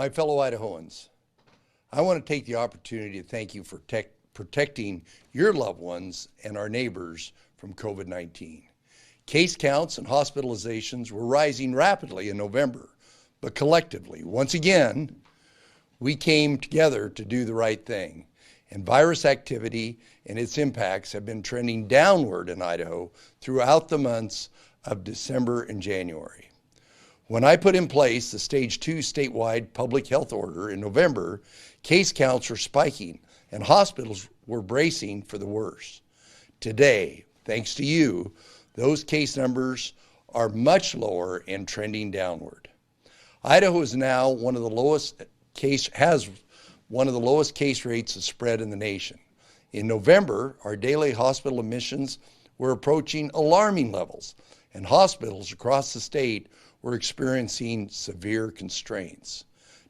My fellow Idahoans, I want to take the opportunity to thank you for protecting your loved ones and our neighbors from COVID-19. Case counts and hospitalizations were rising rapidly in November, but collectively, once again, we came together to do the right thing, and virus activity and its impacts have been trending downward in Idaho throughout the months of December and January. When I put in place the Stage 2 statewide public health order in November, case counts were spiking and hospitals were bracing for the worst. Today, thanks to you, those case numbers are much lower and trending downward. Idaho is now has one of the lowest case rates of spread in the nation. In November, our daily hospital admissions were approaching alarming levels, and hospitals across the state were experiencing severe constraints.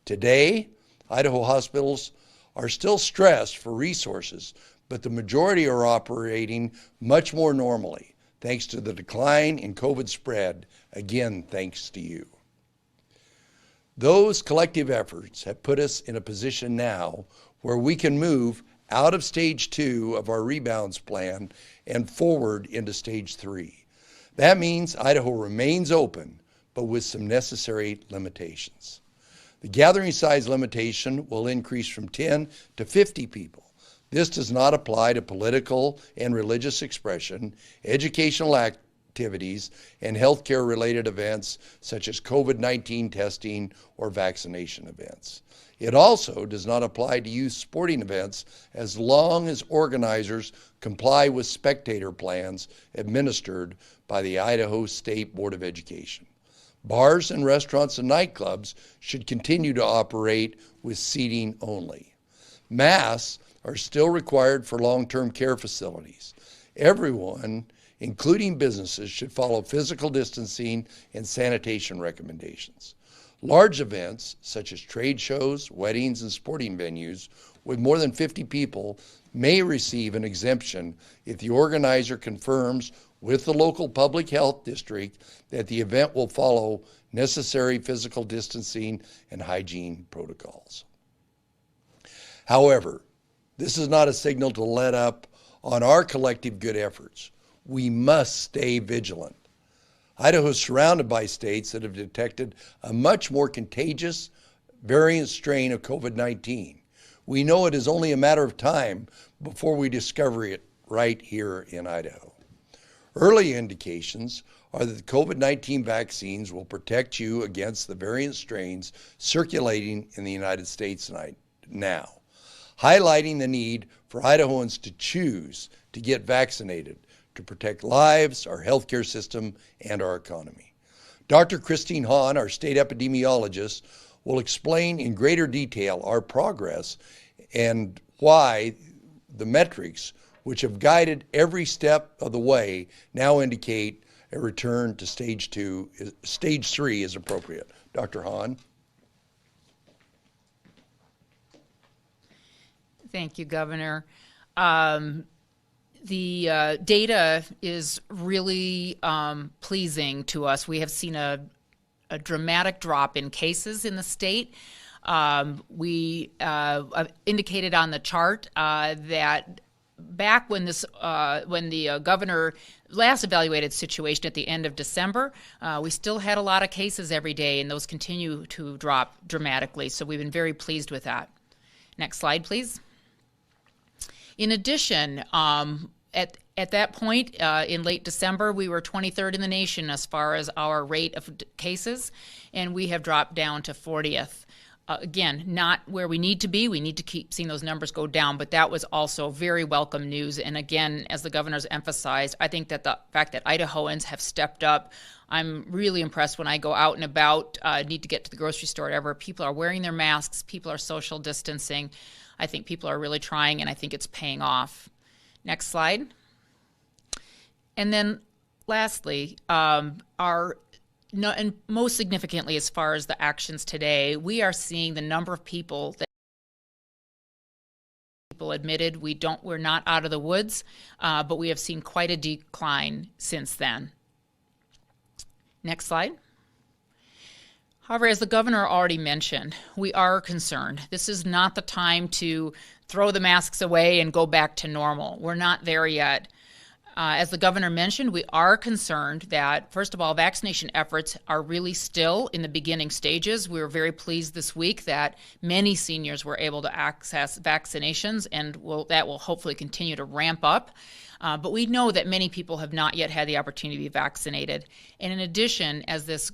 Today, Idaho hospitals are still stressed for resources, but the majority are operating much more normally, thanks to the decline in COVID spread, again, thanks to you. Those collective efforts have put us in a position now where we can move out of Stage 2 of our rebounds plan and forward into Stage 3. That means Idaho remains open, but with some necessary limitations. The gathering size limitation will increase from 10 to 50 people. This does not apply to political and religious expression, educational activities, and healthcare related events such as COVID-19 testing or vaccination events. It also does not apply to youth sporting events as long as organizers comply with spectator plans administered by the Idaho State Board of Education. Bars and restaurants and nightclubs should continue to operate with seating only. Masks are still required for long-term care facilities. Everyone, including businesses, should follow physical distancing and sanitation recommendations. Large events, such as trade shows, weddings, and sporting venues with more than 50 people may receive an exemption if the organizer confirms with the local public health district that the event will follow necessary physical distancing and hygiene protocols. However, this is not a signal to let up on our collective good efforts. We must stay vigilant. Idaho is surrounded by states that have detected a much more contagious variant strain of COVID-19. We know it is only a matter of time before we discover it right here in Idaho. Early indications are that the COVID-19 vaccines will protect you against the variant strains circulating in the United States now, highlighting the need for Idahoans to choose to get vaccinated to protect lives, our healthcare system, and our economy. Dr. Christine Hahn, our state epidemiologist, will explain in greater detail our progress and why the metrics which have guided every step of the way now indicate a return to Stage 3 is appropriate. Dr. Hahn. Thank you, Governor. The data is really pleasing to us. We have seen a dramatic drop in cases in the state. We indicated on the chart that back when the governor last evaluated situation at the end of December, we still had a lot of cases every day, and those continue to drop dramatically. So we've been very pleased with that. Next slide, please. In addition, at that point in late December, we were 23rd in the nation as far as our rate of cases, and we have dropped down to 40th. Again, not where we need to be. We need to keep seeing those numbers go down, but that was also very welcome news. And again, as the governor's emphasized, I think that the fact that Idahoans have stepped up, I'm really impressed when I go out and about, need to get to the grocery store, whatever. People are wearing their masks. People are social distancing. I think people are really trying, and I think it's paying off. Next slide. And then lastly, and most significantly, as far as the actions today, we are seeing the number of people admitted. We're not out of the woods, but we have seen quite a decline since then. Next slide. However, as the governor already mentioned, we are concerned. This is not the time to throw the masks away and go back to normal. We're not there yet. As the governor mentioned, we are concerned that, first of all, vaccination efforts are really still in the beginning stages. We were very pleased this week that many seniors were able to access vaccinations, and that will hopefully continue to ramp up. But we know that many people have not yet had the opportunity to be vaccinated. And in addition, as this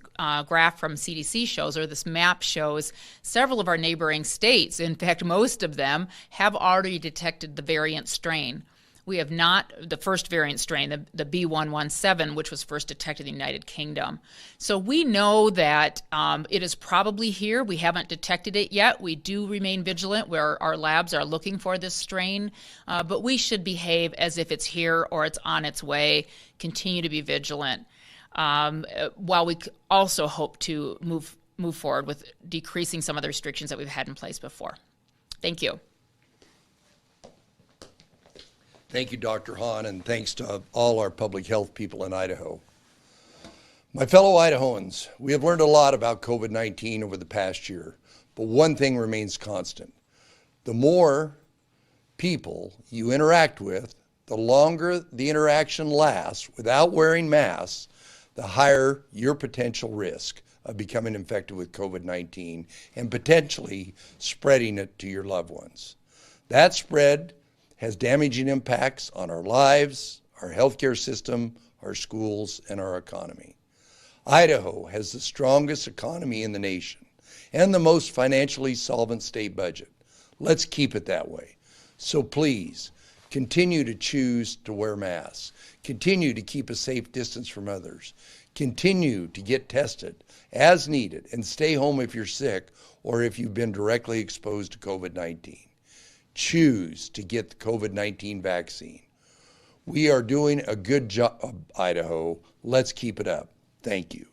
graph from CDC shows, or this map shows, several of our neighboring states, in fact, most of them, have already detected the variant strain. We have not, the first variant strain, the B117, which was first detected in the United Kingdom. So we know that it is probably here. We haven't detected it yet. We do remain vigilant where our labs are looking for this strain, but we should behave as if it's here or it's on its way, continue to be vigilant, while we also hope to move forward with decreasing some of the restrictions that we've had in place before. Thank you. Thank you, Dr. Hahn, and thanks to all our public health people in Idaho. My fellow Idahoans, we have learned a lot about COVID-19 over the past year, but one thing remains constant. The more people you interact with, the longer the interaction lasts without wearing masks, the higher your potential risk of becoming infected with COVID-19 and potentially spreading it to your loved ones. That spread has damaging impacts on our lives, our healthcare system, our schools, and our economy. Idaho has the strongest economy in the nation and the most financially solvent state budget. Let's keep it that way. So please, continue to choose to wear masks. Continue to keep a safe distance from others. Continue to get tested as needed and stay home if you're sick or if you've been directly exposed to COVID-19. Choose to get the COVID-19 vaccine. We are doing a good job, Idaho. Let's keep it up. Thank you.